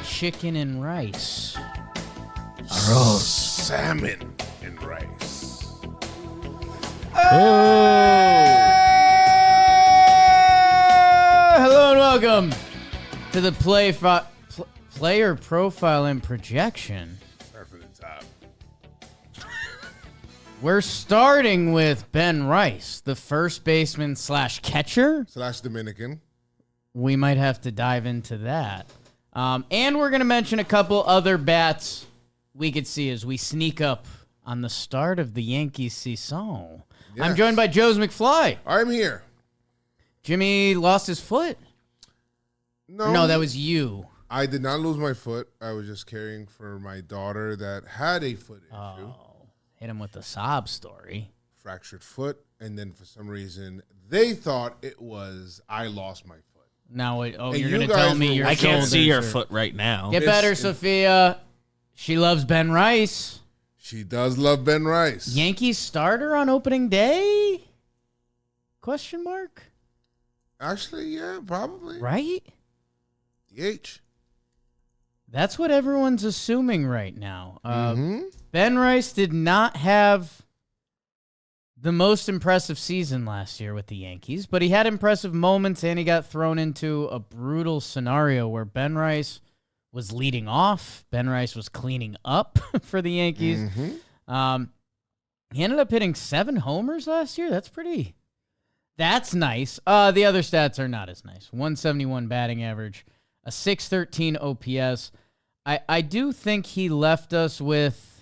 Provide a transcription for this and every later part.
Chicken and rice. Gross. Salmon and rice. Hello and welcome to the player profile and projection. Start from the top. We're starting with Ben Rice, the first baseman / catcher. / Dominican. We might have to dive into that. And we're going to mention a couple other bats we could see as we sneak up on the start of the Yankees season. Yes. I'm joined by Joe's McFly. I'm here. Jimmy lost his foot? No, that was you. I did not lose my foot. I was just caring for my daughter that had a foot issue. Hit him with the sob story. Fractured foot, and then for some reason, they thought it was I lost my foot. Now, you're going to tell me your I can't see your are... foot right now. Get better, Sophia. She loves Ben Rice. She does love Ben Rice. Yankees starter on opening day? Question mark? Actually, yeah, probably. Right? DH. That's what everyone's assuming right now. Ben Rice did not have the most impressive season last year with the Yankees, but he had impressive moments, and he got thrown into a brutal scenario where Ben Rice was leading off. Ben Rice was cleaning up for the Yankees. He ended up hitting 7 homers last year. That's nice. The other stats are not as nice. 171 batting average, a 613 OPS. I do think he left us with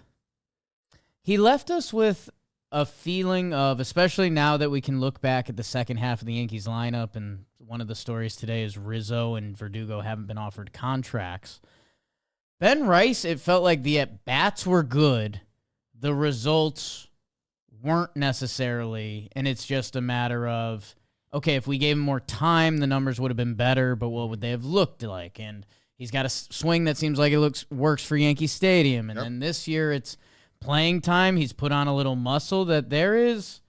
a feeling of, especially now that we can look back at the second half of the Yankees lineup, and one of the stories today is Rizzo and Verdugo haven't been offered contracts. Ben Rice, it felt like the at-bats were good. The results weren't necessarily, and it's just a matter of, okay, if we gave him more time, the numbers would have been better, but what would they have looked like? And he's got a swing that seems like it works for Yankee Stadium, and then this year it's playing time. He's put on a little muscle that there was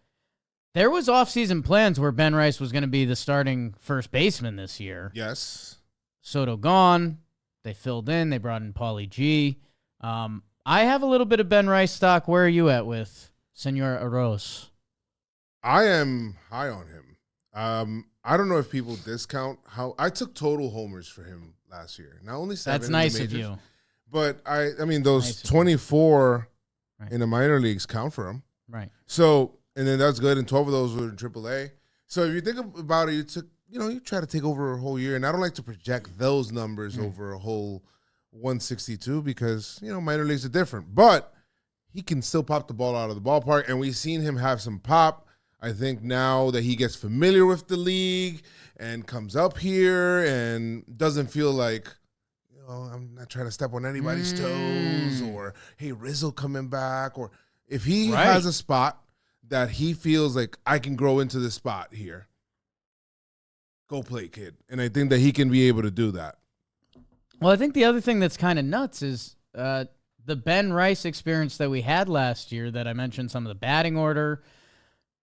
offseason plans where Ben Rice was going to be the starting first baseman this year. Yes. Soto gone. They filled in. They brought in Paulie G. I have a little bit of Ben Rice stock. Where are you at with Senor Aros? I am high on him. I don't know if people discount how I took total homers for him last year. Not only 7. That's nice of you. But I mean those 24 in the minor leagues count for him. Right. So, and then that's good. And 12 of those were in AAA. So if you think about it, you try to take over a whole year. And I don't like to project those numbers over a whole 162 because, minor leagues are different. But he can still pop the ball out of the ballpark. And we've seen him have some pop. I think now that he gets familiar with the league and comes up here and doesn't feel like, I'm not trying to step on anybody's toes, or, hey, Rizzo coming back, or if he has a spot that he feels like I can grow into this spot here, go play, kid. And I think that he can be able to do that. Well, I think the other thing that's kind of nuts is the Ben Rice experience that we had last year that I mentioned, some of the batting order.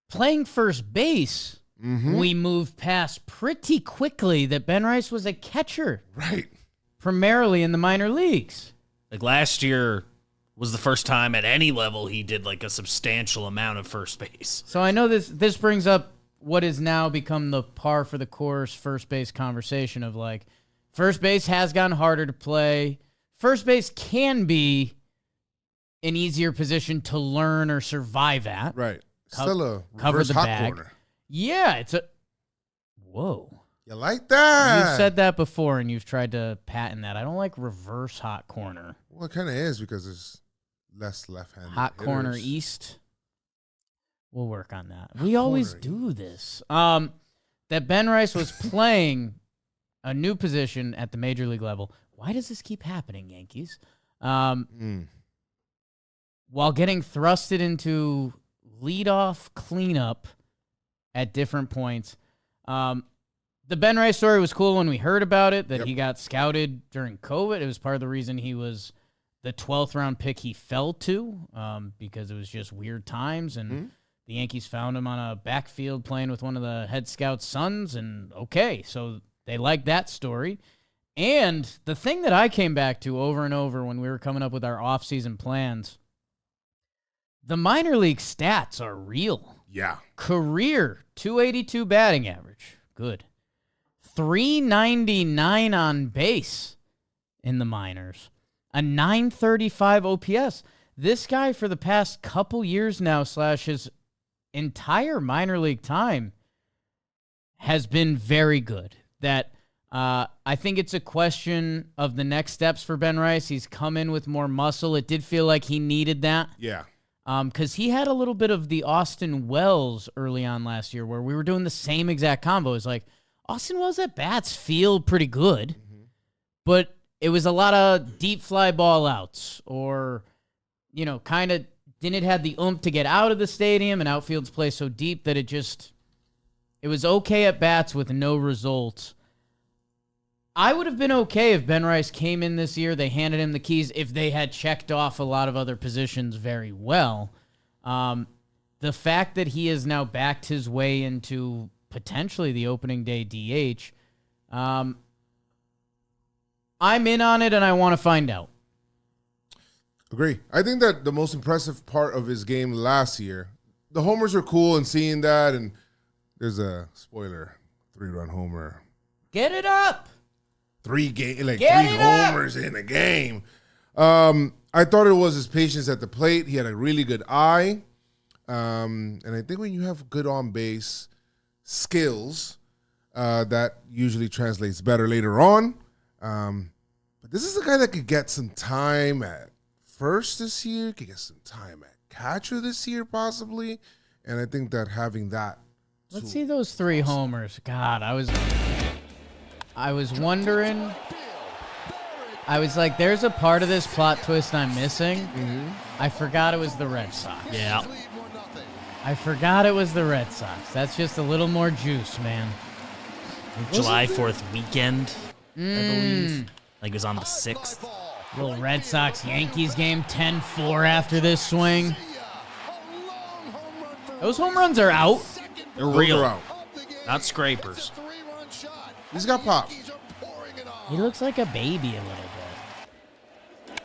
Playing first base, we moved past pretty quickly that Ben Rice was a catcher. Right. Primarily in the minor leagues. Like last year was the first time at any level he did like a substantial amount of first base. So I know this brings up what has now become the par for the course first base conversation of like, first base has gotten harder to play. First base can be an easier position to learn or survive at. Right. Still a cover the hot bag. corner. Yeah, it's a whoa. You like that? You've said that before, and you've tried to patent that. I don't like reverse hot corner. Well, it kind of is because there's less left-handed hot hitters. Corner east. We'll work on that. We always do this. That Ben Rice was playing a new position at the major league level. Why does this keep happening, Yankees? While getting thrusted into leadoff cleanup at different points. The Ben Rice story was cool when we heard about it, that he got scouted during COVID. It was part of the reason he was the 12th round pick he fell to, because it was just weird times, and the The Yankees found him on a backfield playing with one of the head scout's sons, and okay, so they like that story. And the thing that I came back to over and over when we were coming up with our offseason plans, the minor league stats are real. Yeah. Career 282 batting average. Good. 399 on base in the minors. A 935 OPS. This guy for the past couple years now / his entire minor league time has been very good. That I think it's a question of the next steps for Ben Rice. He's come in with more muscle. It did feel like he needed that. Yeah. Because he had a little bit of the Austin Wells early on last year where we were doing the same exact combo. It's like, Austin Wells at bats feel pretty good, but it was a lot of deep fly ball outs or, kind of didn't have the oomph to get out of the stadium, and outfields play so deep that it was okay at bats with no results. I would have been okay if Ben Rice came in this year, they handed him the keys, if they had checked off a lot of other positions very well. The fact that he has now backed his way into potentially the opening day DH, I'm in on it, and I want to find out. Agree. I think that the most impressive part of his game last year, the homers are cool and seeing that, and there's a spoiler, 3-run homer. Get it up! Three homers in a game. I thought it was his patience at the plate. He had a really good eye. And I think when you have good on-base skills, that usually translates better later on. But this is a guy that could get some time at first this year, could get some time at catcher this year possibly. And I think that having that. Let's see those 3 homers. God, I was wondering. I was like, there's a part of this plot twist I'm missing. I forgot it was the Red Sox. Yeah. I forgot it was the Red Sox. That's just a little more juice, man. July 4th weekend, I believe. Like it was on the 6th. Little Red Sox Yankees game, 10-4 after this swing. Those home runs are out. They're Those real. are out. Not scrapers. He's got pop. He looks like a baby a little bit.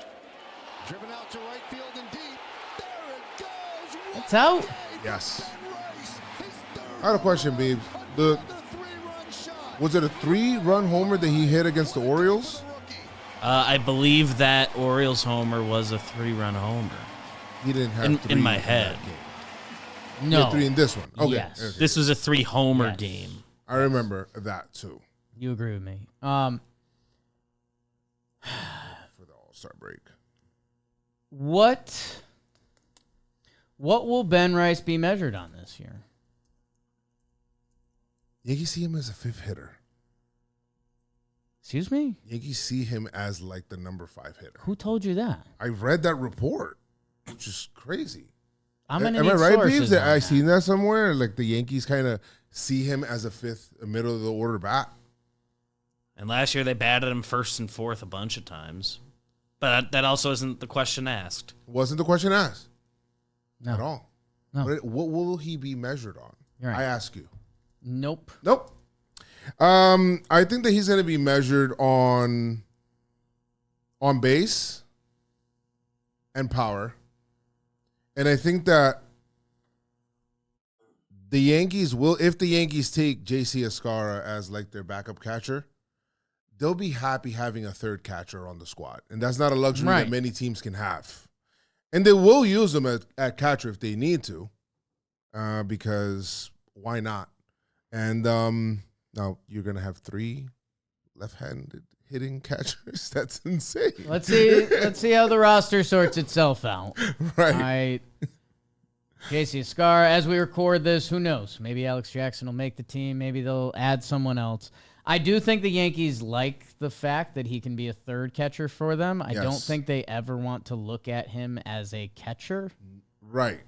Driven out to right field and deep. There it goes. It's out. Yes. I had a question, babe. Was it a 3-run homer that he hit against the Orioles? I believe that Orioles homer was a 3-run homer. He didn't have 3 in my that head. game. He No. had 3 in this one. Okay. Yes. Okay. This was a 3-homer Yes. game. I remember that too You agree with me. for the All-Star break. What will Ben Rice be measured on this year? Yankees see him as a 5th hitter. Excuse me? Yankees see him as like the number 5 hitter. Who told you that? I read that report, which is crazy. I'm gonna Am need I right, sources Beebs? That on I that. seen that somewhere. Like the Yankees kind of see him as a 5th, middle of the order bat. And last year they batted him 1st and 4th a bunch of times. But that also isn't the question asked. Wasn't the question asked No. at all. No. What will he be measured on? You're right. I ask you. Nope. Nope. I think that he's going to be measured on base and power. And I think that the Yankees will, if the Yankees take JC Escara as like their backup catcher, they'll be happy having a 3rd catcher on the squad. And that's not a luxury Right. that many teams can have. And they will use him at catcher if they need to, because why not? And now you're going to have 3 left-handed hitting catchers. That's insane. Let's see how the roster sorts itself out. Right. JC Escar, as we record this, who knows? Maybe Alex Jackson will make the team. Maybe they'll add someone else. I do think the Yankees like the fact that he can be a 3rd catcher for them. I don't think they ever want to look at him as a catcher. Right.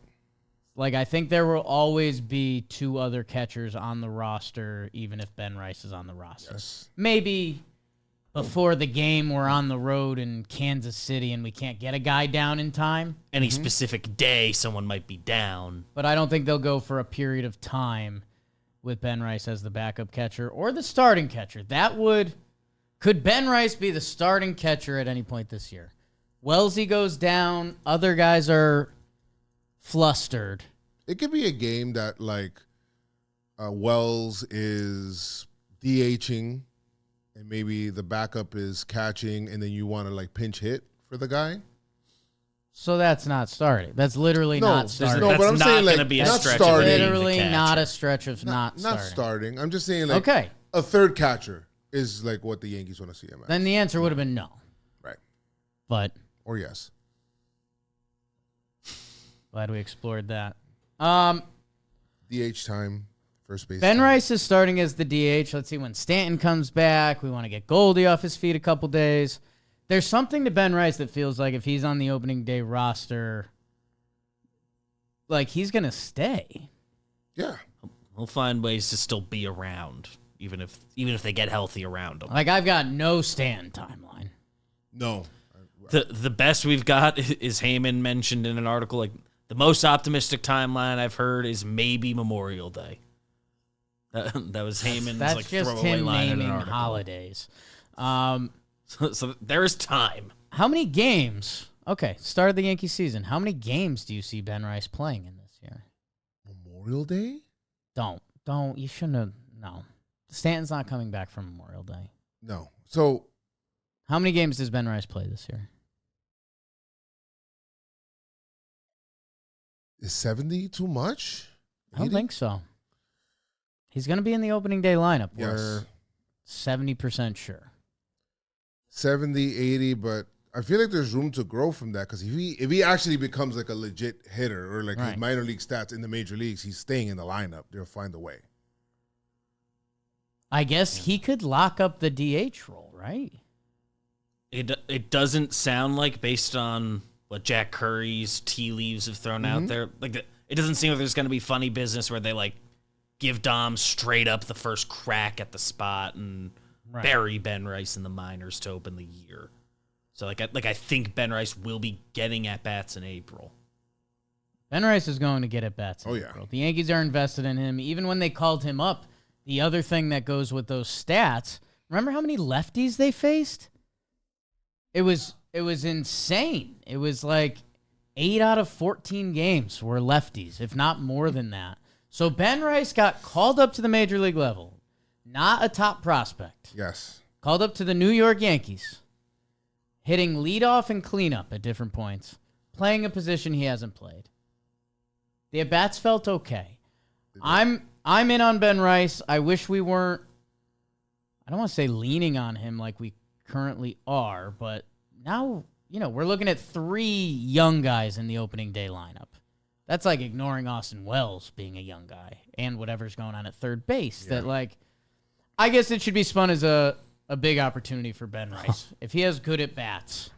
Like, I think there will always be 2 other catchers on the roster, even if Ben Rice is on the roster. Yes. Maybe before the game we're on the road in Kansas City and we can't get a guy down in time. Any specific day, someone might be down. But I don't think they'll go for a period of time with Ben Rice as the backup catcher or the starting catcher. Could Ben Rice be the starting catcher at any point this year? Wellesley goes down. Other guys are flustered. It could be a game that, like, Wells is DHing and maybe the backup is catching and then you want to, like, pinch hit for the guy. So that's not starting. That's literally not starting. No, but I'm That's saying, not like, gonna be a not stretch starting. of being the Literally catcher. not a stretch of not starting. Not starting. I'm just saying, like, Okay. a third catcher is, like, what the Yankees want to see him as. Then the answer would have been no. Right. But Or yes. glad we explored that. DH time, first base Ben time. Rice is starting as the DH. Let's see when Stanton comes back. We want to get Goldie off his feet a couple days. There's something to Ben Rice that feels like if he's on the opening day roster, like he's going to stay. Yeah. We'll find ways to still be around, even if they get healthy around him. Like I've got no Stanton timeline. No. The best we've got is Heyman mentioned in an article. Like the most optimistic timeline I've heard is maybe Memorial Day. That was Heyman's That's like just throwaway him line in an naming article. holidays. So there is time. How many games? Okay, start of the Yankee season. How many games do you see Ben Rice playing in this year? Memorial Day? Don't. You shouldn't have. No. Stanton's not coming back from Memorial Day. No. So, How many games does Ben Rice play this year? is 70 too much? I don't 80? think so. He's going to be in the opening day lineup. Yes. We're 70% sure. 70, 80, but I feel like there's room to grow from that because if he actually becomes like a legit hitter or like his Right. minor league stats in the major leagues, he's staying in the lineup. They'll find a way. I guess he could lock up the DH role, right? It doesn't sound like, based on what Jack Curry's tea leaves have thrown out there, like it doesn't seem like there's going to be funny business where they like give Dom straight up the first crack at the spot and Right. bury Ben Rice in the minors to open the year. So I think Ben Rice will be getting at bats in April. Ben Rice is going to get at bats. in Oh, yeah. April. The Yankees are invested in him. Even when they called him up, the other thing that goes with those stats, remember how many lefties they faced? It was insane. It was like 8 out of 14 games were lefties, if not more than that. So Ben Rice got called up to the major league level. Not a top prospect. Yes. Called up to the New York Yankees. Hitting leadoff and cleanup at different points. Playing a position he hasn't played. The at-bats felt okay. I'm in on Ben Rice. I wish we weren't, I don't want to say leaning on him like we currently are, but now, we're looking at 3 young guys in the opening day lineup. That's like ignoring Austin Wells being a young guy and whatever's going on at third base. Yeah. That, like, I guess it should be spun as a big opportunity for Ben Rice. If he has good at-bats.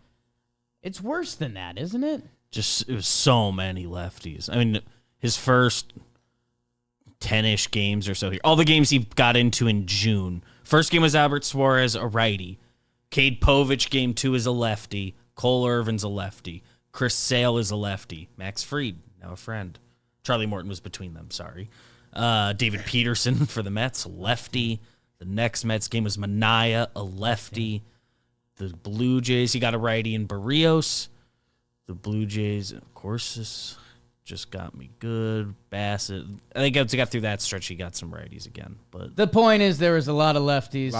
It's worse than that, isn't it? It was so many lefties. I mean, his first 10-ish games or so here. All the games he got into in June. First game was Albert Suarez, a righty. Cade Povich, game 2, is a lefty. Cole Irvin's a lefty. Chris Sale is a lefty. Max Fried, now a friend. Charlie Morton was between them, sorry. David Peterson for the Mets, lefty. The next Mets game was Manaea, a lefty. The Blue Jays, he got a righty in Barrios. The Blue Jays, of course, this just got me good. Bassett. I think once he got through that stretch, he got some righties again. But The point is there was a lot of lefties.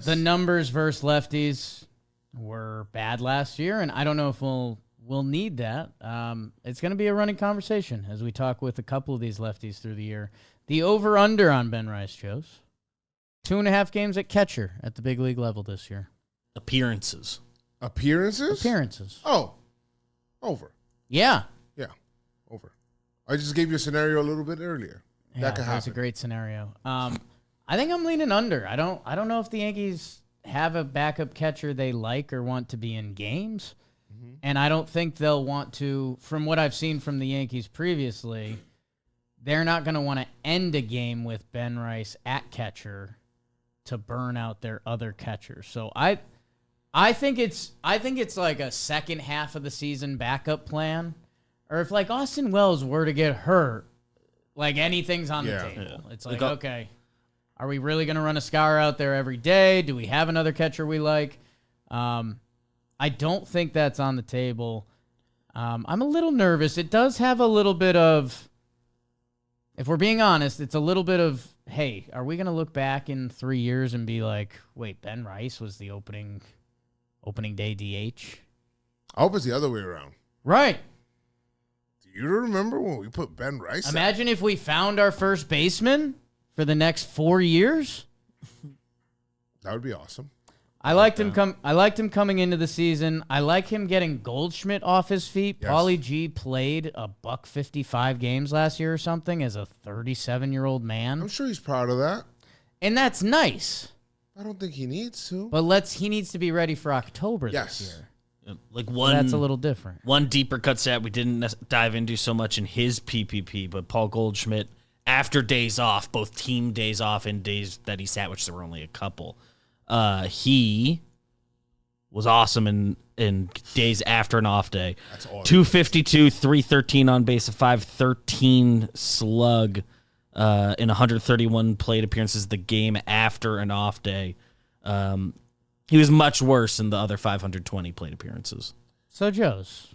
The numbers versus lefties were bad last year, and I don't know if we'll need that. It's going to be a running conversation as we talk with a couple of these lefties through the year. The over-under on Ben Rice shows 2.5 games at catcher at the big league level this year. appearances. Appearances? Oh, over. Yeah. Yeah, over. I just gave you a scenario a little bit earlier. That could That's a happen. great scenario. I think I'm leaning under. I don't know if the Yankees have a backup catcher they like or want to be in games. And I don't think they'll want to, from what I've seen from the Yankees previously, they're not going to want to end a game with Ben Rice at catcher to burn out their other catchers. So I think it's like a second half of the season backup plan. Or if like Austin Wells were to get hurt, like anything's on the table. Yeah. It's like, okay, are we really going to run a scour out there every day? Do we have another catcher we like? I don't think that's on the table. I'm a little nervous. It does have a little bit of, if we're being honest, it's a little bit of, hey, are we going to look back in 3 years and be like, wait, Ben Rice was the opening day DH? I hope it's the other way around. Right. Do you remember when we put Ben Rice? Imagine if we found our first baseman for the next 4 years. That would be awesome. I liked him coming into the season. I like him getting Goldschmidt off his feet. Yes. Paulie G played $155 games last year or something as a 37-year-old man. I'm sure he's proud of that. And that's nice. I don't think he needs to. But he needs to be ready for October this year. Like That's a little different. One deeper cut stat we didn't dive into so much in his PPP, but Paul Goldschmidt, after days off, both team days off and days that he sat, which there were only a couple, he was awesome in days after an off day. That's awesome. 252, 313 on base, a 513 slug in 131 plate appearances the game after an off day. He was much worse in the other 520 plate appearances. So, Joes,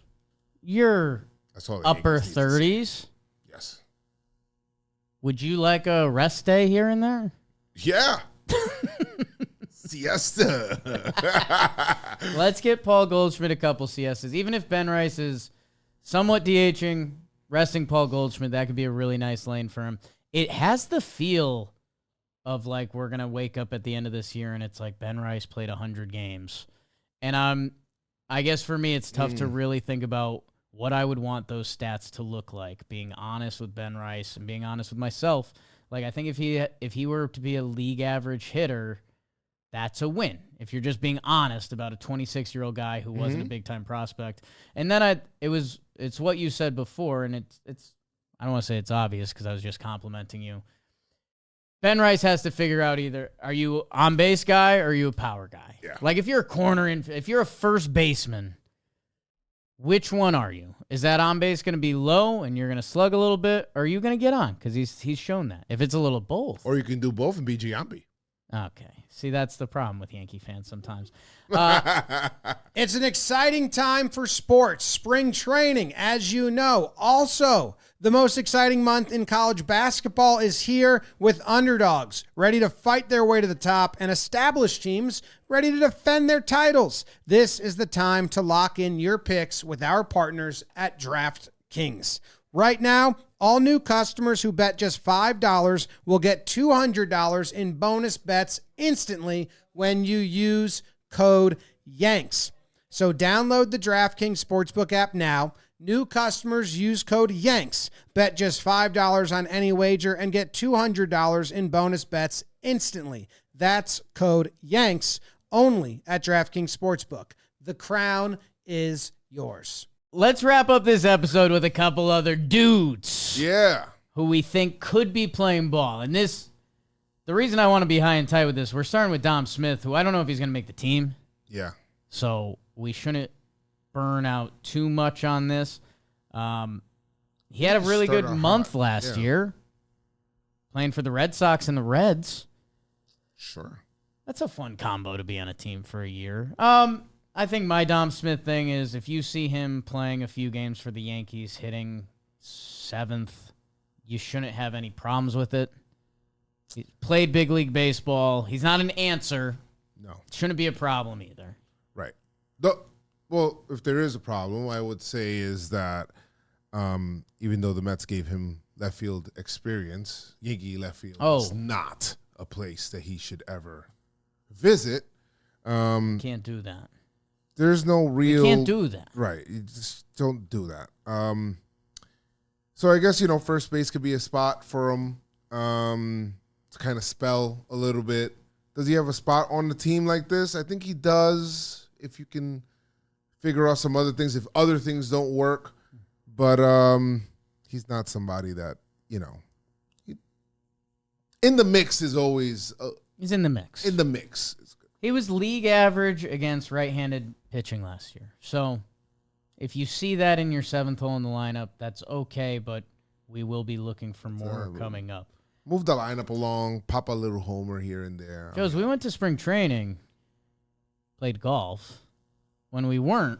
you're That's all the upper Yankees need to see. 30s. Yes. Would you like a rest day here and there? Yeah. Siesta. Let's get Paul Goldschmidt a couple siestas. Even if Ben Rice is somewhat DHing, resting Paul Goldschmidt, that could be a really nice lane for him. It has the feel of like we're going to wake up at the end of this year and it's like Ben Rice played 100 games. And I guess for me it's tough to really think about what I would want those stats to look like, being honest with Ben Rice and being honest with myself. Like I think if he were to be a league average hitter, that's a win. If you're just being honest about a 26-year-old guy who wasn't a big-time prospect. And then it's what you said before, and it's I don't want to say it's obvious because I was just complimenting you. Ben Rice has to figure out either are you on base guy or are you a power guy? Yeah. Like if you're a corner if you're a first baseman, which one are you? Is that on base going to be low and you're going to slug a little bit, or are you going to get on? Because he's shown that. If it's a little both. Or you can do both and be Giambi. Okay. See, that's the problem with Yankee fans sometimes. It's an exciting time for sports. Spring training, as you know. Also, the most exciting month in college basketball is here with underdogs ready to fight their way to the top and established teams ready to defend their titles. This is the time to lock in your picks with our partners at DraftKings. Right now, all new customers who bet just $5 will get $200 in bonus bets instantly when you use code YANKS. So download the DraftKings Sportsbook app now. New customers use code YANKS. Bet just $5 on any wager and get $200 in bonus bets instantly. That's code YANKS only at DraftKings Sportsbook. The crown is yours. Let's wrap up this episode with a couple other dudes. Yeah. Who we think could be playing ball. And the reason I want to be high and tight with this, we're starting with Dom Smith, who I don't know if he's going to make the team. Yeah. So we shouldn't burn out too much on this. He had a really good month last year, playing for the Red Sox and the Reds. Sure. That's a fun combo to be on a team for a year. I think my Dom Smith thing is if you see him playing a few games for the Yankees, hitting 7th, you shouldn't have any problems with it. He played big league baseball. He's not an answer. No. Shouldn't be a problem either. Right. Well, if there is a problem, I would say is that even though the Mets gave him left field experience, Yankee left field is not a place that he should ever visit. Can't do that. There's no real... You can't do that. Right. You just don't do that. So I guess, first base could be a spot for him to kind of spell a little bit. Does he have a spot on the team like this? I think he does, if you can figure out some other things, if other things don't work. But he's not somebody that, in the mix is always, He's in the mix. In the mix. It's good. He was league average against right-handed pitching last year. So if you see that in your seventh hole in the lineup, that's okay, but we will be looking for more coming up. Move the lineup along, pop a little homer here and there. Joes, we went to spring training, played golf. When we weren't,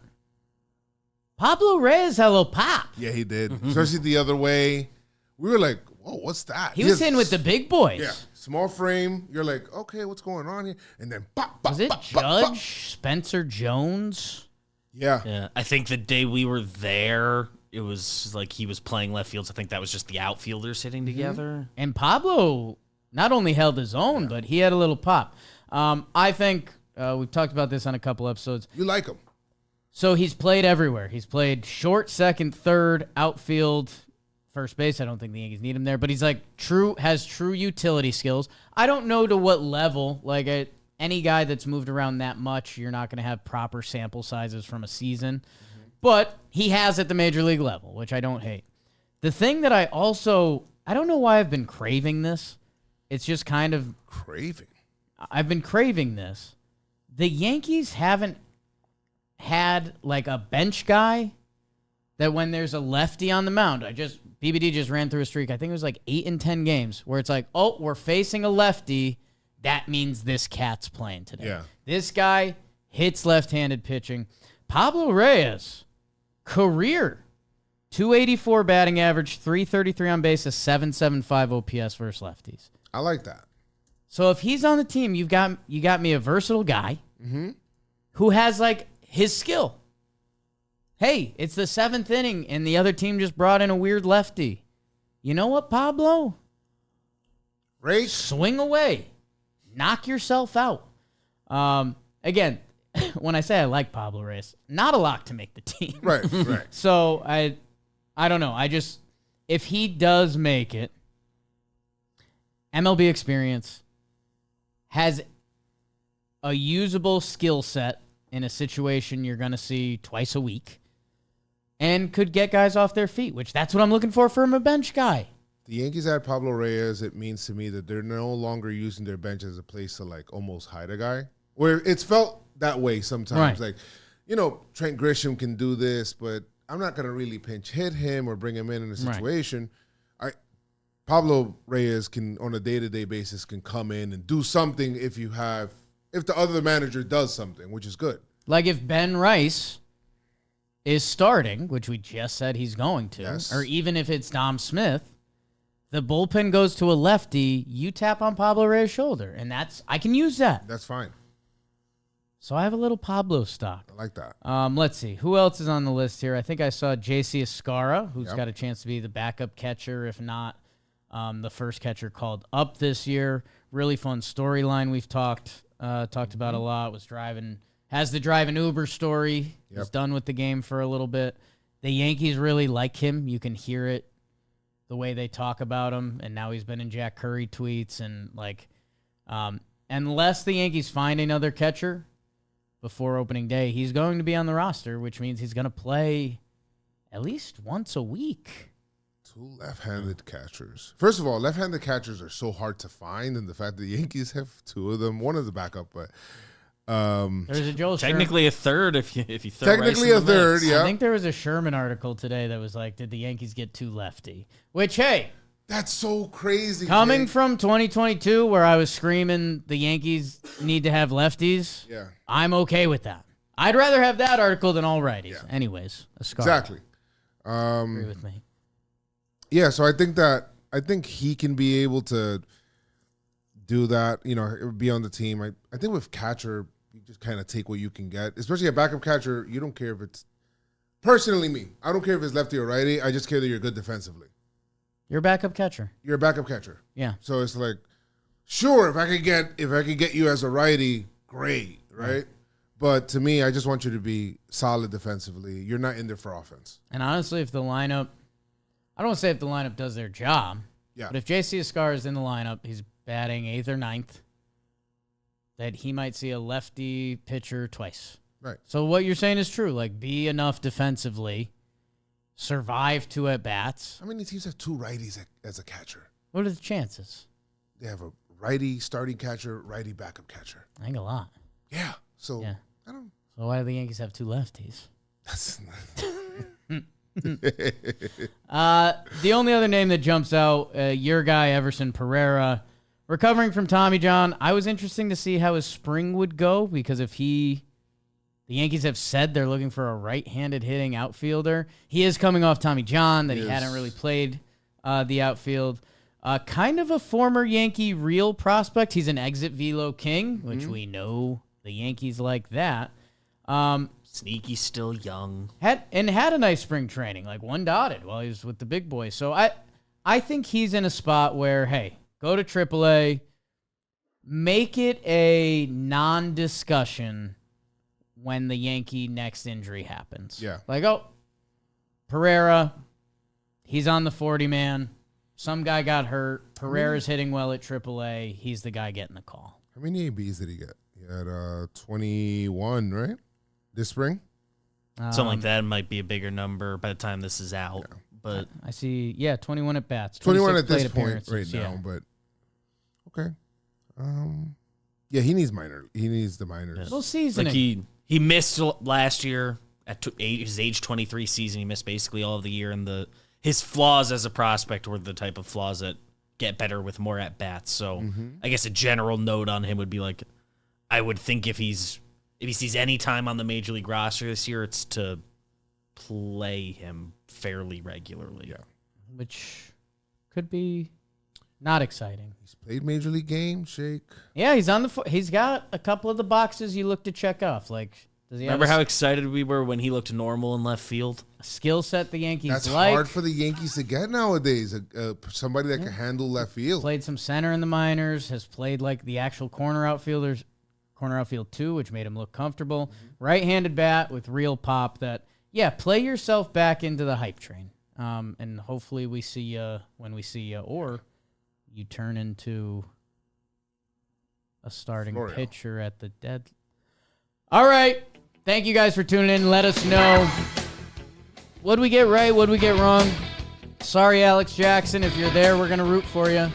Pablo Reyes had a little pop. Yeah, he did. Especially the other way. We were like, whoa, what's that? He was hitting with the big boys. Yeah, small frame. You're like, okay, what's going on here? And then pop, pop, Was it pop, Judge, pop, pop. Spencer Jones? Yeah. Yeah, I think the day we were there, it was like he was playing left field. So I think that was just the outfielders hitting together. And Pablo not only held his own, but he had a little pop. I think we've talked about this on a couple episodes. You like him. So he's played everywhere. He's played short, second, third, outfield, first base. I don't think the Yankees need him there, but he's like has true utility skills. I don't know to what level. Like any guy that's moved around that much, you're not going to have proper sample sizes from a season. But he has at the major league level, which I don't hate. The thing that I don't know why I've been craving this. It's just kind of Craving. I've been craving this. The Yankees haven't had like a bench guy that when there's a lefty on the mound, BBD just ran through a streak. I think it was like 8 in 10 games where it's like, oh, we're facing a lefty. That means this cat's playing today. Yeah. This guy hits left-handed pitching. Pablo Reyes, career 284 batting average, 333 on base, a 775 OPS versus lefties. I like that. So if he's on the team, you got me a versatile guy who has like his skill. Hey, it's the 7th inning, and the other team just brought in a weird lefty. You know what, Pablo? Race. Swing away. Knock yourself out. Again, when I say I like Pablo Reyes, not a lock to make the team. Right. So I don't know. If he does make it, MLB experience, has a usable skill set in a situation you're going to see twice a week, and could get guys off their feet, which that's what I'm looking for from a bench guy. The Yankees add Pablo Reyes. It means to me that they're no longer using their bench as a place to like almost hide a guy. Where it's felt that way sometimes. Right. Like, Trent Grisham can do this, but I'm not going to really pinch hit him or bring him in a situation. Pablo Reyes can, on a day-to-day basis, can come in and do something if the other manager does something, which is good. Like if Ben Rice is starting, which we just said he's going to, Yes. or even if it's Dom Smith, the bullpen goes to a lefty, you tap on Pablo Reyes' shoulder, and I can use that. That's fine. So I have a little Pablo stock. I like that. Let's see. Who else is on the list here? I think I saw J.C. Escara, who's Yep. got a chance to be the backup catcher, if not the first catcher called up this year. Really fun storyline we've talked about a lot. Has the drive and Uber story. Yep. He's done with the game for a little bit. The Yankees really like him. You can hear it the way they talk about him. And now he's been in Jack Curry tweets. And unless the Yankees find another catcher before opening day, he's going to be on the roster, which means he's going to play at least once a week. 2 left-handed catchers. First of all, left-handed catchers are so hard to find, and the fact that the Yankees have 2 of them, one is a backup, but There's a Joel Technically a third if you throw technically Rice in a the third, mix. yeah. I think there was a Sherman article today that was like, did the Yankees get too lefty? Which, hey, That's so crazy. coming Jake. from 2022 where I was screaming the Yankees need to have lefties, Yeah, I'm okay with that. I'd rather have that article than all righties. Yeah. Anyways, a scar. exactly. Agree with me. Yeah, so I think he can be able to do that, be on the team. I think with catcher, you just kind of take what you can get. Especially a backup catcher, you don't care if it's personally me. I don't care if it's lefty or righty. I just care that you're good defensively. You're a backup catcher. You're a backup catcher. Yeah. So it's like, sure, if I could get you as a righty, great, right? But to me, I just want you to be solid defensively. You're not in there for offense. And honestly, if the lineup, I don't want to say if the lineup does their job, Yeah. but if J.C. Escar is in the lineup, he's batting 8th or 9th, that he might see a lefty pitcher twice. Right. So what you're saying is true. Like, be enough defensively, survive 2 at-bats. How many teams have 2 righties as a catcher? What are the chances? They have a righty starting catcher, righty backup catcher. I think a lot. Yeah. So Yeah. I don't. So why do the Yankees have two lefties? That's The only other name that jumps out, your guy, Everson Pereira, recovering from Tommy John. I was interesting to see how his spring would go because the Yankees have said they're looking for a right-handed hitting outfielder. He is coming off Tommy John, that he hadn't really played the outfield. Kind of a former Yankee real prospect. He's an exit velo king, which we know the Yankees like that. Sneaky, still young. Had a nice spring training, like one dotted while he was with the big boys. So I think he's in a spot where, hey, go to AAA, make it a non-discussion when the Yankee next injury happens. Yeah. Like, oh, Pereira, he's on the 40-man. Some guy got hurt. Pereira's hitting well at AAA. He's the guy getting the call. How many ABs did he get? He had 21, right? This spring? Something like that might be a bigger number by the time this is out. Yeah. But I see, 21 at bats. 21 at this plate point appearances, right now, but okay. Yeah, he needs the minors. Little seasoning. like he missed last year at his age 23 season. He missed basically all of the year, and his flaws as a prospect were the type of flaws that get better with more at bats. So I guess a general note on him would be like, I would think if he sees any time on the major league roster this year, it's to play him fairly regularly. Yeah, which could be not exciting. he's played major league games. Shake. Yeah, he's got a couple of the boxes you look to check off. Like, does he Remember have how excited we were when he looked normal in left field? a skill set the Yankees That's like? hard for the Yankees to get nowadays. Somebody that can handle left field. Played some center in the minors. Has played like the actual corner outfielders. Corner outfield too, which made him look comfortable. Right-handed bat with real pop. Play yourself back into the hype train. And hopefully we see you when we see you, or you turn into a starting Florio. pitcher at the dead. All right. Thank you guys for tuning in. Let us know. What'd we get right? What'd we get wrong? Sorry, Alex Jackson. If you're there, we're going to root for you.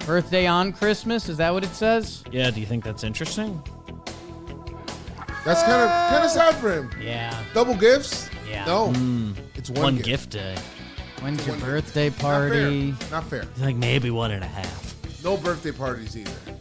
Birthday on Christmas, is that what it says? Yeah, do you think that's interesting? That's kind of sad for him. Yeah. Double gifts? Yeah. No, it's one gift day. When's your One gift. birthday party? Not fair. Like maybe 1.5. No birthday parties either.